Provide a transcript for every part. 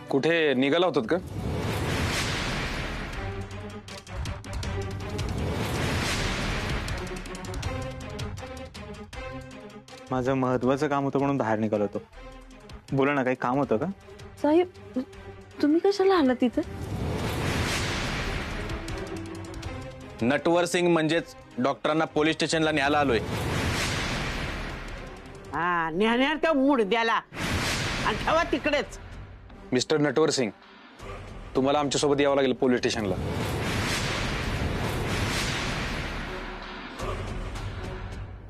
कुठे निघाला होतात का? माझं महत्वाचं काम होतं म्हणून बाहेर निघालो होतो. बोला ना, काही काम होतं का? साहेब तुम्ही कशाला आला तिथं? नटवर सिंग म्हणजेच डॉक्टरांना पोलीस स्टेशनला न्यायला आलोय. हा न्याण्यात त्या मुडद्याला आणि ठेवा तिकडेच. मिस्टर नटवर सिंग, तुम्हाला आमच्यासोबत यावं लागेल पोलीस स्टेशनला.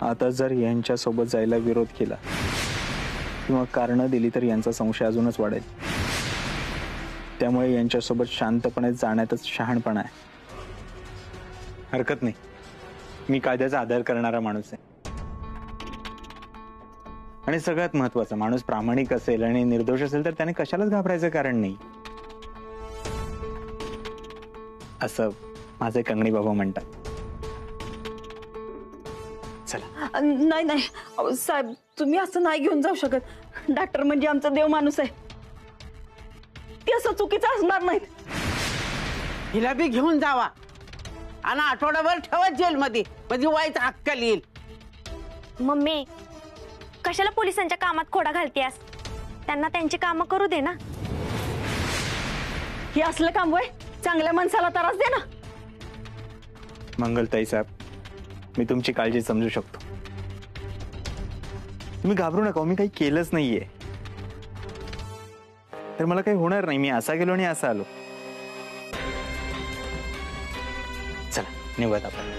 आता जर यांच्यासोबत जायला विरोध केला किंवा कारणं दिली तर यांचा संशय अजूनच वाढेल. त्यामुळे यांच्यासोबत शांतपणे जाण्यातच शहाणपणा आहे. हरकत नाही, मी कायद्याचा आदर करणारा माणूस आहे. आणि सगळ्यात महत्वाचा, माणूस प्रामाणिक असेल आणि निर्दोष असेल तर त्याने कशालाच घाबरायचं कारण नाही, असं माझे कंगणी बाबा म्हणतात. चला. नाही नाही साहेब, तुम्ही असं नाही घेऊन जाऊ शकत. डॉक्टर म्हणजे आमचा देव माणूस आहे, ते असं चुकीचं असणार नाही. हिला बी घेऊन जावा आणि आठवडाभर ठेवा जेलमध्ये, म्हणजे वाईट अक्कल येईल. मम्मी, कशाला पोलिसांच्या कामात खोडा घालतेस? त्यांना त्यांची कामं करू दे ना. हे असलं काम वय चांगल्या माणसाला त्रास दे ना. मंगलताई साहेब, मी तुमची काळजी समजू शकतो. तुम्ही घाबरू नका, मी काही केलंच नाहीये. तर मला काही होणार नाही. मी असा गेलो आणि असा आलो. चला निघूयात आपण.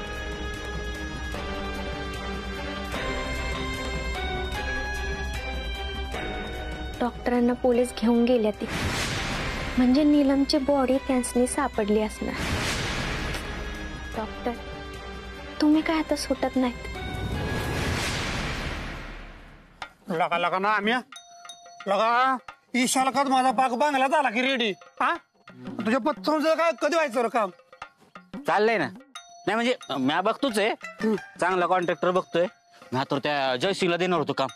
डॉक्टरांना पोलीस घेऊन गेल्या ती, म्हणजे नीलमची बॉडी त्यांनी सापडली असणार. डॉक्टर, तुम्ही काय आता सुटत नाहीत? लगा लगा ना आम्ही लगा ईशाला का माझा पाक बांगला झाला की रेडी. हा तुझ्या पत्तूचं काय कधी व्हायचं रे काम? चाललंय ना. नाही म्हणजे मी बघतोच आहे, चांगला कॉन्ट्रॅक्टर बघतोय. मी तर त्या जयसिंगला देणार होतो काम.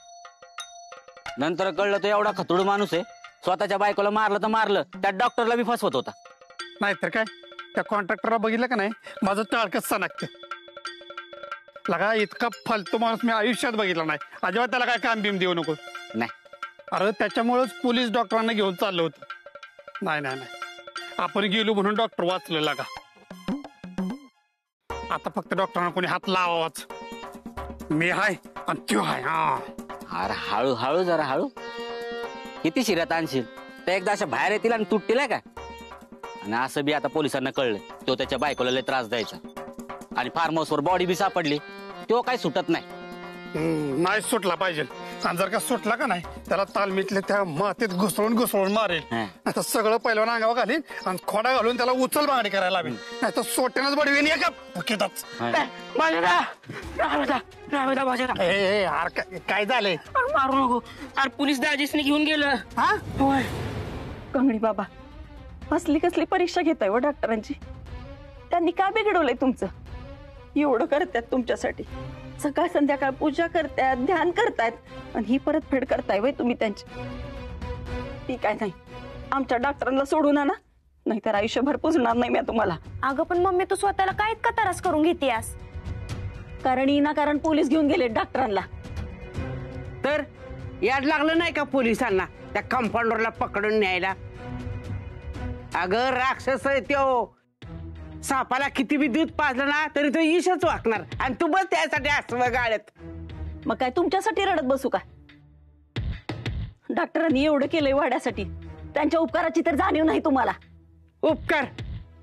नंतर कळलं तो एवढा खतुड माणूस आहे, स्वतःच्या बायकोला मारलं तर मारलं, त्या डॉक्टरला बी फसवत होता. नाहीतर काय, त्या कॉन्ट्रॅक्टरला बघितलं का नाही, माझं टाळकच सनकते. लगा इतका फालतू माणूस मी आयुष्यात बघितला नाही. अजिबात त्याला काय काम बिम देऊ नको. नाही अरे त्याच्यामुळेच पोलीस डॉक्टरांना घेऊन चाललं होतं. नाही नाही नाही, आपण गेलो म्हणून डॉक्टर वाचलं. लगा आता फक्त डॉक्टरांना कोणी हात लावावाच. मी हाय आणि त्यो हाय. हा अरे हळू हळू, जरा हळू. किती शिऱ्यात आणशील? त्या एकदा अशा बाहेर येतील आणि तुटतील आहे का? आणि असं बी आता पोलिसांना कळलं तो त्याच्या बायकोला लय त्रास द्यायचा. आणि फार्म हाऊसवर बॉडी बी सापडली, तो काही सुटत नाही. नाही सुटला पाहिजे. आणि जर का सुटला का नाही, त्याला तालमीतले त्या मातीत घुसळून घुसळून मारेल. आता सगळं पहिलं अंगावर घालीन आणि खोडा घालून त्याला उचल बांगडी करायला लावेल. नाही तर सोट्यानंच बडवीन एका फुकीतच. काय झालंय? मारू नको. अरे पोलीस दाजीसने घेऊन गेलं. हा कंगणी बाबा, असली कसली परीक्षा घेताय व डॉक्टरांची? त्यांनी का बिघडवलंय तुमचं? एवढं करतात तुमच्यासाठी, सकाळ संध्याकाळ पूजा करतात, ध्यान करतायत, आणि ही परतफेड करताय वय तुम्ही त्यांची. ती काय नाही, आमच्या डॉक्टरांना सोडून आणा, नाहीतर आयुष्यभर पुजणार नाही मी तुम्हाला. अगं पण मम्मी, तू स्वतःला काय इतका त्रास करून घेतेस? कारण विनाकारण पोलीस घेऊन गेले डॉक्टरांना. तर याड लागलं नाही का पोलिसांना त्या कंपाऊंडरला पकडून न्यायला? अगं राक्षस आहे त्यो. सापाला किती बी दूध पाजलं ना तरी तो ईशच वाकणार, आणि तू बस त्यासाठी असं गाळ्यात. मग काय तुमच्यासाठी रडत बसू का? डॉक्टरांनी एवढं केलंय वाड्यासाठी, त्यांच्या उपकाराची तर जाणीव नाही तुम्हाला. उपकार,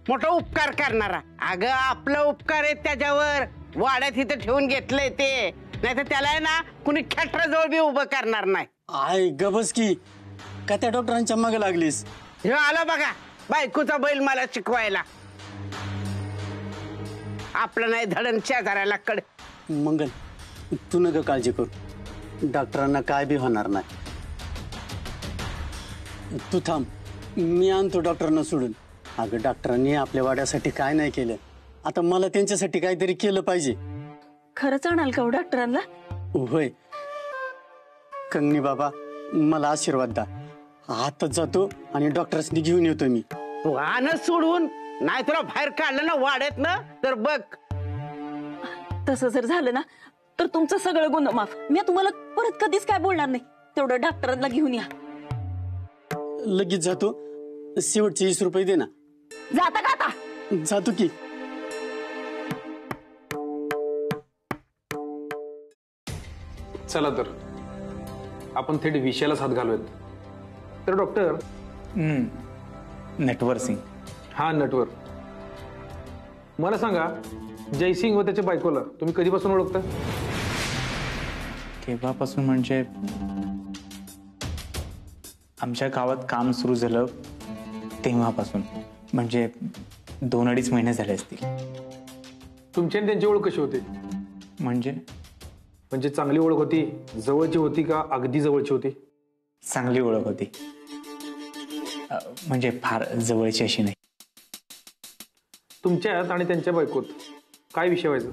मोठा उपकार करणारा. अगं आपला उपकार आहे त्याच्यावर. वाड्यात इथं ठेवून घेतलंय ते, नाही तर त्याला आहे ना कुणी खेटराजवळ बी उभं करणार नाही. आय गबस की का त्या डॉक्टरांच्या मागे लागलीस? हे आला बघा बायकोचा बैल मला शिकवायला. आपलं नाही धडण शेजाऱ्याला कड. मंगल, तू नका काळजी करू, डॉक्टरांना काय बी होणार नाही. तू थांब, मी आणतो डॉक्टरांना सोडून. अगं डॉक्टरांनी आपल्या वाड्यासाठी काय नाही केलं, आता मला त्यांच्यासाठी काहीतरी केलं पाहिजे. खरंच आणाल का डॉक्टरांना? होय कंगनी बाबा, मला आशीर्वाद द्या. आताच जातो आणि डॉक्टर्सनी घेऊन येतो मी. तू आणच सोडून नाही तुला बाहेर काढलं ना वाड्यात ना तर बघ. तसं जर झालं ना तर तुमचं सगळं गुन्हा माफ. मी तुम्हाला परत कधीच काय बोलणार नाही. तेवढं डॉक्टरांना घेऊन या. लगेच जातो. शेवटचे 20 रुपये दे ना. जाता का आता? जातो की. चला तर आपण थेट विषयालाच हात घालूयात. तर डॉक्टर नटवर सिंग. हा नटवर, मला सांगा जयसिंग व त्याच्या बायकोला तुम्ही कधीपासून ओळखता? केव्हापासून म्हणजे आमच्या गावात काम सुरू झालं तेव्हापासून, म्हणजे 2-2.5 महिने झाले असतील. तुमची आणि त्यांची ओळख कशी होती? म्हणजे चांगली ओळख होती, जवळची होती का अगदी जवळची होती? चांगली ओळख होती, म्हणजे फार जवळची अशी नाही. तुमच्यात आणि त्यांच्या बायकोत काय विषय व्हायचा?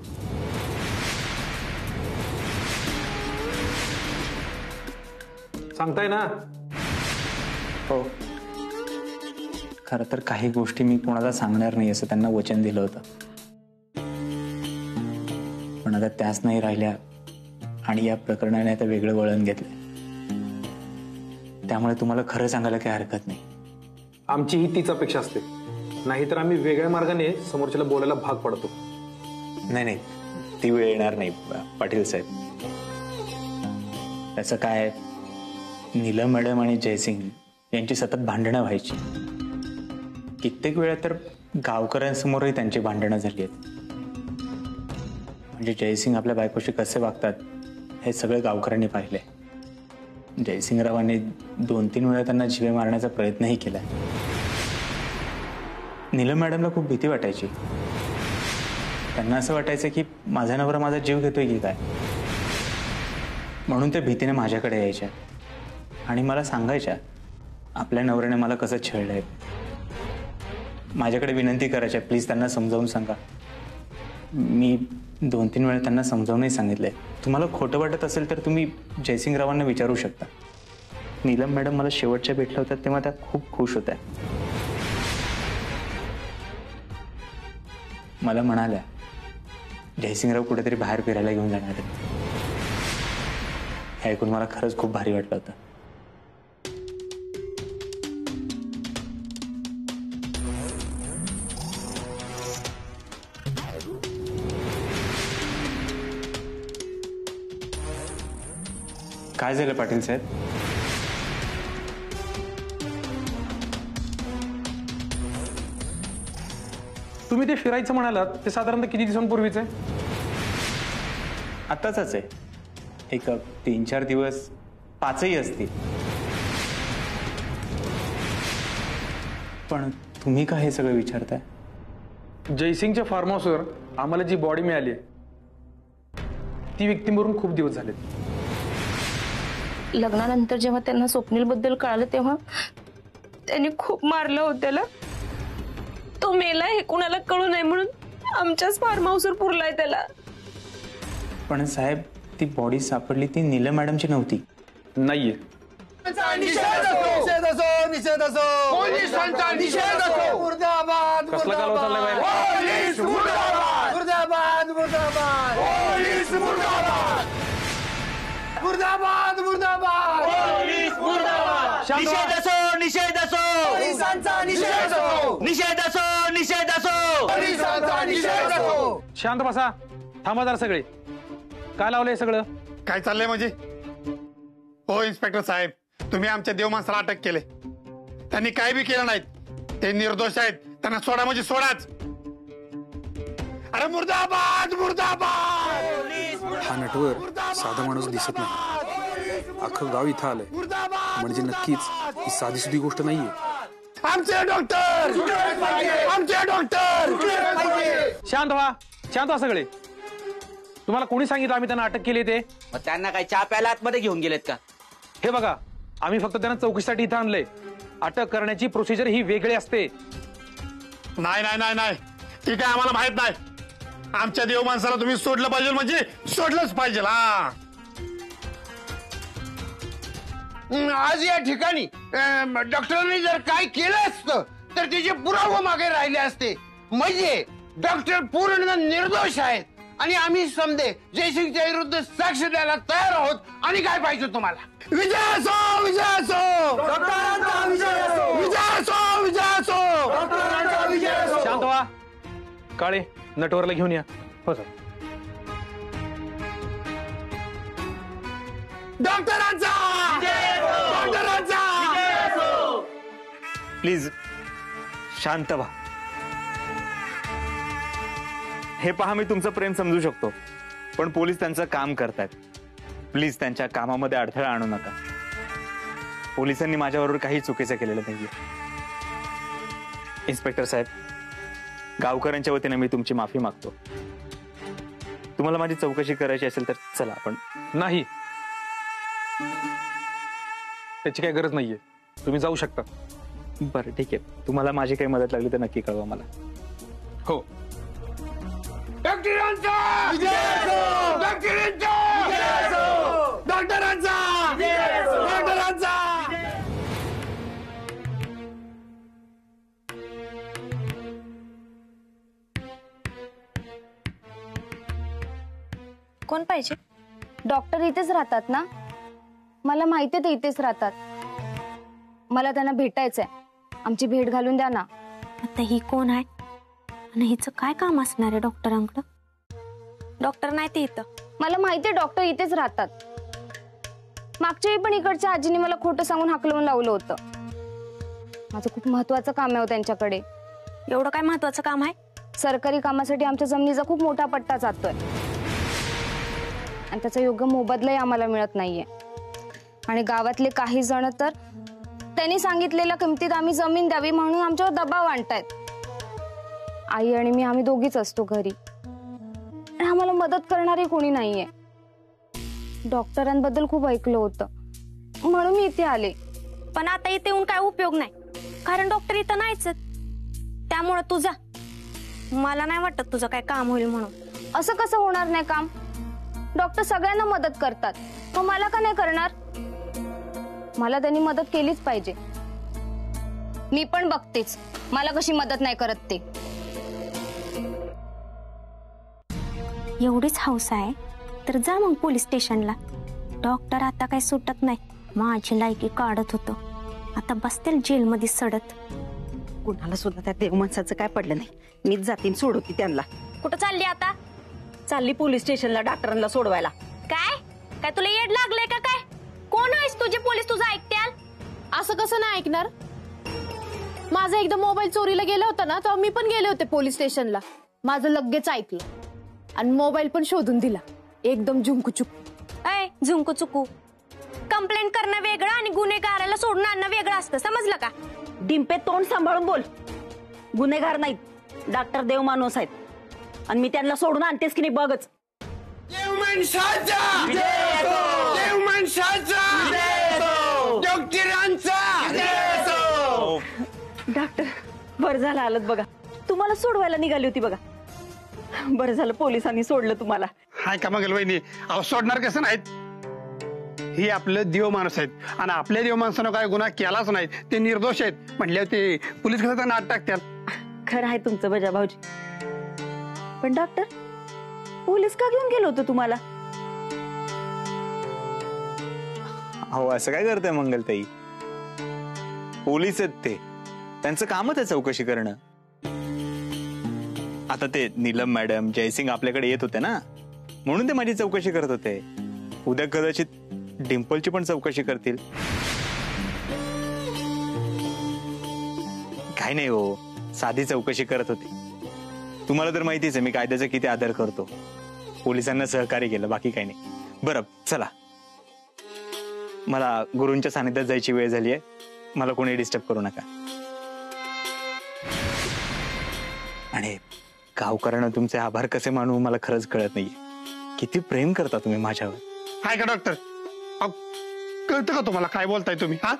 सांगताय ना? हो, खरं तर काही गोष्टी मी कोणाला सांगणार नाही असं त्यांना वचन दिलं होतं, पण आता त्याच नाही राहिल्या आणि या प्रकरणाने आता वेगळं वळण घेतलंय. त्यामुळे तुम्हाला खरं सांगायला काही हरकत नाही. आमची ही तीच अपेक्षा असते, नाहीतर आम्ही वेगळ्या मार्गाने समोरच्याला बोलायला भाग पडतो. नाही, ती वेळ येणार नाही पाटील साहेब. त्याचं काय, नीलम मॅडम आणि जयसिंग यांची सतत भांडणं व्हायची. कित्येक वेळा तर गावकऱ्यांसमोरही त्यांची भांडणं झाली आहेत. म्हणजे जयसिंग आपल्या बायकोशी कसे वागतात हे सगळं गावकऱ्यांनी पाहिले. जयसिंगरावांनी 2-3 वेळा त्यांना जीवे मारण्याचा प्रयत्नही केला. नीलम मॅडमला खूप भीती वाटायची. त्यांना असं वाटायचं की माझा नवरा माझा जीव घेतोय की काय, म्हणून त्या भीतीने माझ्याकडे यायच्या आणि मला सांगायच्या आपल्या नवऱ्याने मला कसं छळलंय. माझ्याकडे विनंती करायच्या, प्लीज त्यांना समजावून सांगा. मी 2-3 वेळा त्यांना समजावूनही सांगितलंय. तुम्हाला खोटं वाटत असेल तर तुम्ही जयसिंगरावांना विचारू शकता. नीलम मॅडम मला शेवटच्या भेटल्या होत्या तेव्हा त्या खूप खुश होत्या. मला म्हणाल्या जयसिंगराव कुठेतरी बाहेर फिरायला घेऊन जाणार आहेत. हे ऐकून मला खरंच खूप भारी वाटलं होतं. काय झालं पाटील साहेब? तुम्ही ते फिरायचं म्हणालात ते साधारणतः किती दिवसांपूर्वीच आहे? आताच आहे. एक 3-4 दिवस, 5ही असतील. पण तुम्ही का हे सगळं विचारताय? जयसिंगच्या फार्म हाऊसवर आम्हाला जी बॉडी मिळाली ती व्यक्ती मरून खूप दिवस झाले. लग्नानंतर जेव्हा त्यांना स्वप्नील बद्दल कळालं तेव्हा त्यांनी खूप मारलं होतं त्याला. तो मेला हे कुणाला कळू नये म्हणून आमच्याच फार्म हाऊसवर पुरलाय त्याला. पण साहेब, ती बॉडी सापडली ती नीलम मॅडमची नव्हती. नाहीये. कसला कालवा चाललाय बाहेर? निषेध असो, निषेध असो, निषेध असो, निषेध असो. शांत बसा, थांबा जरा सगळे. काय लावलंय सगळं? काय चाललंय म्हणजे? हो इन्स्पेक्टर साहेब, तुम्ही आमच्या देव माणसाला अटक केले. त्यांनी काय बी केलं नाहीत. ते निर्दोष आहेत, त्यांना सोडा म्हणजे सोडाच. अरे मुर्दाबाद, मुर्दाबाद. हा नटवर साधा माणूस दिसत नाही. अख्खं गाव इथं आलंय म्हणजे नक्कीच ही साधी सुधी गोष्ट नाहीये. आमचे डॉक्टर, आमचे डॉक्टर. शांत व्हा सगळे. तुम्हाला कोणी सांगितलं आम्ही त्यांना अटक केली ते? मग त्यांना काय चहा प्यायला आतमध्ये घेऊन गेलेत का? हे बघा, आम्ही फक्त त्यांना चौकशीसाठी इथं आणलंय. अटक करण्याची प्रोसिजर ही वेगळी असते. नाही नाही नाही नाही, ती काय आम्हाला माहित नाही. आमच्या देव माणसाला तुम्ही सोडलं पाहिजे म्हणजे सोडलंच पाहिजे. हा आज या ठिकाणी डॉक्टरांनी जर काय केलं असतं तर त्याचे पुरावे मागे राहिले असते. म्हणजे डॉक्टर पूर्ण निर्दोष आहेत आणि आम्ही समजे जयसिंगच्या विरुद्ध साक्ष द्यायला तयार आहोत. आणि काय पाहिजे तुम्हाला? विजय असो, विजय असो, डॉक्टरांचा विजय असो, विजय असो, विजय असो, डॉक्टरांचा विजय असो. शांत व्हा. काळे, नटवरला घेऊन या. हो सर. डॉक्टरांचा डॉक्टरांचा प्लीज शांत व्हा. हे पहा, मी तुमचं प्रेम समजू शकतो, पण पोलीस त्यांचं काम करतायत. प्लीज त्यांच्या कामामध्ये अडथळा आणू नका. पोलिसांनी माझ्याबरोबर काही चुकीचं केलेलं नाहीये. इन्स्पेक्टर साहेब, गावकऱ्यांच्या वतीने मी तुमची माफी मागतो. तुम्हाला माझी चौकशी करायची असेल तर चला. आपण नाही, त्याची काही गरज नाहीये. तुम्ही जाऊ शकता. बरं, ठीक आहे. तुम्हाला माझी काही मदत लागली तर नक्की कळवा मला. हो. डॉक्टरांचा डॉक्टरांचा डॉक्टरांचा डॉक्टरांचा. कोण पाहिजे? डॉक्टर इथेच राहतात ना? मला माहिती ते इथेच राहतात. मला त्यांना भेटायचंय. आमची भेट घालून द्या ना. आता ही कोण आहे आणि हिचं काय काम असणार आहे डॉक्टरांकडं? डॉक्टर नाही ते इथं. मला माहितीये डॉक्टर इथेच राहतात. मागच्या वेळी पण इकडच्या आजीने मला खोटं सांगून हाकलवून लावलं होतं. माझं खूप महत्वाचं काम आहे त्यांच्याकडे. एवढं काय महत्वाचं काम आहे? सरकारी कामासाठी आमच्या जमिनीचा खूप मोठा पट्टा जातोय आणि त्याचा योग्य मोबदलाही आम्हाला मिळत नाहीये. आणि गावातले काही जण तर त्यांनी सांगितलेल्या किमतीत आम्ही जमीन द्यावी म्हणून आमच्यावर दबाव आणतायत. आई आणि मी आम्ही दोघीच असतो घरी आणि आम्हाला मदत करणारे कोणी नाहीये. डॉक्टरांबद्दल खूप ऐकलं होतं म्हणून मी इथे आले. पण आता इथे येऊन काय उपयोग नाही, कारण डॉक्टर इथं नाहीच. त्यामुळे तुझा मला नाही वाटत तुझं काय काम होईल म्हणून. असं कसं होणार नाही काम? डॉक्टर सगळ्यांना मदत करतात, मग मला का नाही करणार? मला त्यांनी मदत केलीच पाहिजे. मी पण बघतेच मला कशी मदत नाही करत ते. एवढीच हौस आहे तर जा मग पोलीस स्टेशनला. डॉक्टर आता काही सुटत नाही. माझी लायकी काढत होतो, आता बसतील जेलमध्ये सडत. कुणाला सुद्धा त्या देव माणसाचं काय पडलं नाही. मीच जातीन सोडवती त्यांना. कुठं चालली आता? चालली पोलीस स्टेशनला डॉक्टरांना सोडवायला. काय काय तुला येड लागलंय का काय? कोण आहेस तुझे पोलीस तुझं ऐकत्याल? असं कसं नाही ऐकणार? माझा एकदा मोबाईल चोरीला गेला होता ना, तेव्हा मी पण गेले होते पोलीस स्टेशनला. माझं लगेच ऐकलं आणि मोबाईल पण शोधून दिला. एकदम झुंकू चुकू. ऐ झुंकू चुकू, कंप्लेंट करणं वेगळं आणि गुन्हेगाराला सोडून आणणं वेगळं असतं, समजलं का? डिंपे, तोंड सांभाळून बोल. गुन्हेगार नाहीत, डॉक्टर देव माणूस आहेत आणि मी त्यांना सोडून आणतेस की नाही बघच. देव माणसाचा देव माणसाचा डॉक्टरांचा. डॉक्टर, बरं झालं आलत बघा. तुम्हाला सोडवायला निघाली होती बघा. बरं झालं पोलिसांनी सोडलं तुम्हाला. हाय का मग वहिनी? अहो सोडणार कसं नाहीत? ही आपलं देव माणूस आहेत आणि आपल्या देव माणसानं काय गुन्हा केलाच नाही, ते निर्दोष आहेत म्हटल्यावर ते पोलीस कसं त्यांना आत टाकतात. खरं आहे तुमचं बजा भाऊजी. पण डॉक्टर, पोलीस का घेऊन गेलो होतो तुम्हाला? अहो असं काय करताय मंगलताई? पोलीस आहेत ते, त्यांचं कामच आहे चौकशी करणं. आता ते नीलम मॅडम, जयसिंग आपल्याकडे येत होते ना, म्हणून ते माझी चौकशी करत होते. उद्या कदाचित डिंपलची पण चौकशी करतील. काय नाही हो, साधी चौकशी करत होती. तुम्हाला तर माहितीच आहे मी कायद्याचा किती आदर करतो. पोलिसांना सहकार्य केलं, बाकी काही नाही. बरं चला, मला गुरूंच्या सानिध्यात जायची वेळ झाली आहे. मला कोणी डिस्टर्ब करू नका. आणि गावकऱ्यांना तुमचे आभार कसे मानू मला खरंच कळत नाहीये. किती प्रेम करता तुम्ही माझ्यावर. हाय का डॉक्टर? कळतं का तुम्हाला काय बोलताय तुम्ही? हा,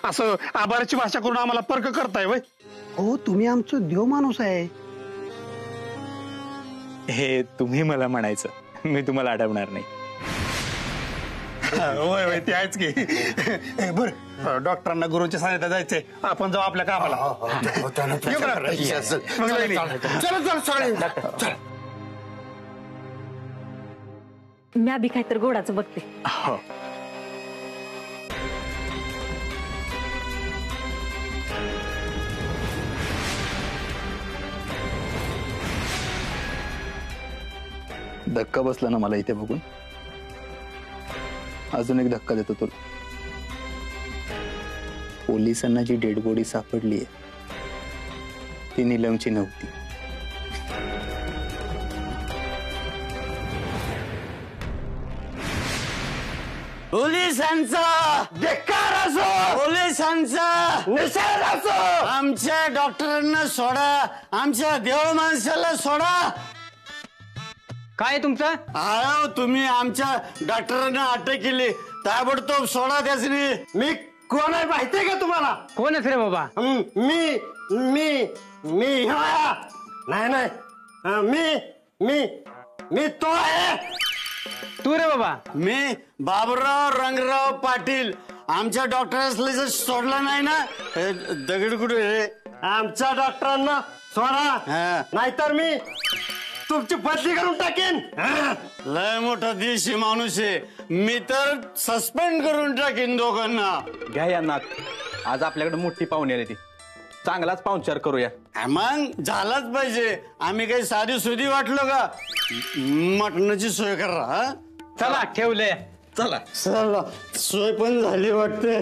असं आभाराची भाषा करून आम्हाला पर्क करताय वय? हो, तुम्ही आमचं देव माणूस आहे. हे तुम्ही मला म्हणायचं, मी तुम्हाला आठवणार नाही. होय होय ते आहेच की. बर डॉक्टरांना गुरुच्या सांगितलं जायचंय, आपण जाऊ आपल्या कामाला. येऊ का डॉक्टर? मग लई नाही. मी आधी काय तर गोडाचं बघते. हो. धक्का बसला ना मला इथे बघून. अजून एक धक्का देतो तुला. पोलिसांना जी डेड बॉडी सापडली आहे ती नीलमची नव्हती. पोलिसांचा बेकार असो, पोलिसांचा निषेध असो, आमच्या डॉक्टरांना सोडा, आमच्या देव माणसाला सोडा. काय तुमचं? अहो तुम्ही आमच्या डॉक्टरांना अटक केली, ताबडतोब सोडा त्यासनी. मी कोण आहे माहितीये का तुम्हाला? कोणच रे बाबा? मी मी मी नाही नाही मी मी मी तो आहे. तू रे बाबा? मी बाबूराव रंगराव पाटील. आमच्या डॉक्टरांना जर सोडला नाही ना, दगड कुठे आमच्या डॉक्टरांना सोडा, नाहीतर मी तुमची बदली करून टाकेन. लय मोठा देशी माणूस आहे मी, तर सस्पेंड करून टाकेन दोघांना. घ्या यांना, आज आपल्याकडे मोठी पाहुणी आली ती, चांगलाच पाहुणचार करूया. मग झालाच पाहिजे. आम्ही काही साधी सुधी वाटलो का? मटणाची सोय करा. चला ठेवले. चला चला, सोय पण झाली वाटते.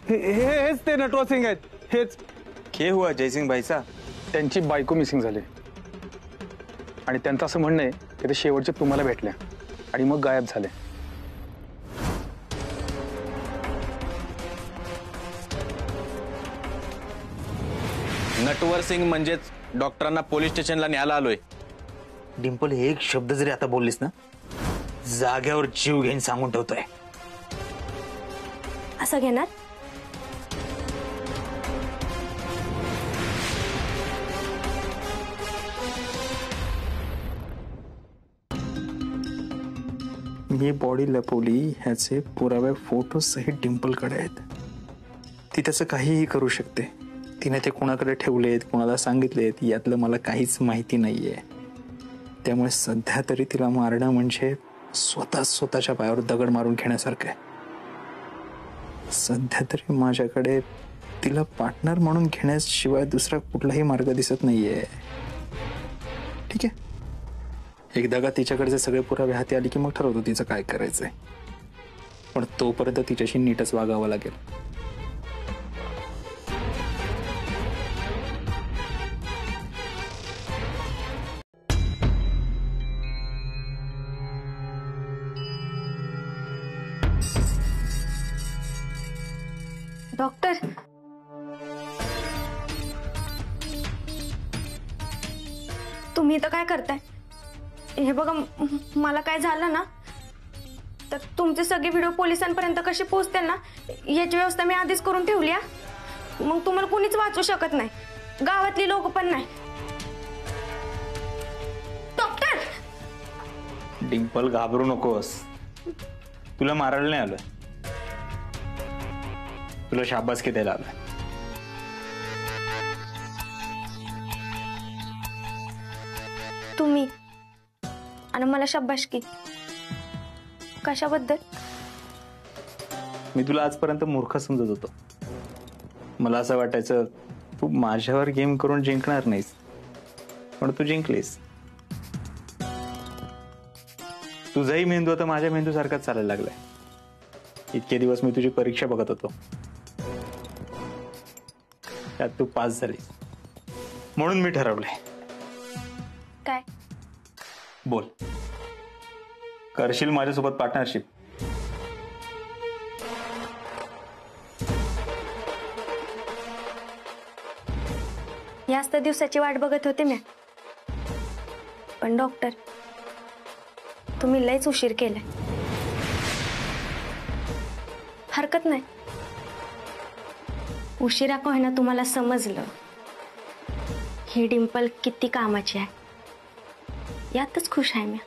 हेच ते नटवर सिंग आहेत. हेच. के हुआ जयसिंग भाईचा? त्यांची बायको मिसिंग झाली आणि त्यांचं असं म्हणणं आहे की ते शेवटचे तुम्हाला भेटल्या आणि मग गायब झाले. नटवर सिंग म्हणजेच डॉक्टरांना पोलीस स्टेशनला न्यायला आलोय. डिंपल, एक शब्द जरी आता बोललीस ना, जाग्यावर जीव घेऊन सांगून ठेवतोय. असं घेणार? मी बॉडी लपवली ह्याचे पुरावे फोटो सहित डिंपलकडे आहेत. ती त्याचं काहीही करू शकते. तिने ते कोणाकडे ठेवलेत, कोणाला सांगितलेत यातलं मला काहीच माहिती नाहीये. त्यामुळे सध्या तरी तिला मारणं म्हणजे स्वतःच्या पायावर दगड मारून घेण्यासारखं आहे. सध्या तरी माझ्याकडे तिला पार्टनर म्हणून घेण्याशिवाय दुसरा कुठलाही मार्ग दिसत नाहीये. ठीक आहे, एकदा का तिच्याकडचे सगळे पुरावे हाती आली की मग ठरवतो तिचं काय करायचंय. पण तोपर्यंत तिच्याशी नीटच वागावं लागेल. डॉक्टर, तुम्ही इथं काय करताय? हे बघा, मला काय झालं ना तर तुमचे सगळे व्हिडिओ पोलिसांपर्यंत कसे पोहोचतील ना याची व्यवस्था मी आधीच करून ठेवली आहे. मग तुम्हाला कोणीच वाचू शकत नाही, गावातली लोक पण नाही. डॉक्टर डिंपल, घाबरू नकोस. तुला मारायला नाही आलोय, तुला शाबासकी द्यायला आलोय. तुम्ही आणि मला शाबासकी कशाबद्दल? मी तुला आजपर्यंत मूर्ख समजत होतो. मला असं वाटायचं तू माझ्यावर गेम करून जिंकणार नाहीस, पण तू जिंकलीस. तुझाही मेंदू आता माझ्या मेंदू सारखाच चालायला लागलाय. इतके दिवस मी तुझी परीक्षा बघत होतो, त्यात तू पास झालीस. म्हणून मी ठरवलंय. काय? बोल, करशील माझ्यासोबत पार्टनरशिप? याच तर दिवसाची वाट बघत होते मी. पण डॉक्टर, तुम्ही लयच उशीर केलाय. हरकत नाही. उशिरा का होईना तुम्हाला समजलं ही डिंपल किती कामाची आहे, यातच खुश आहे मी.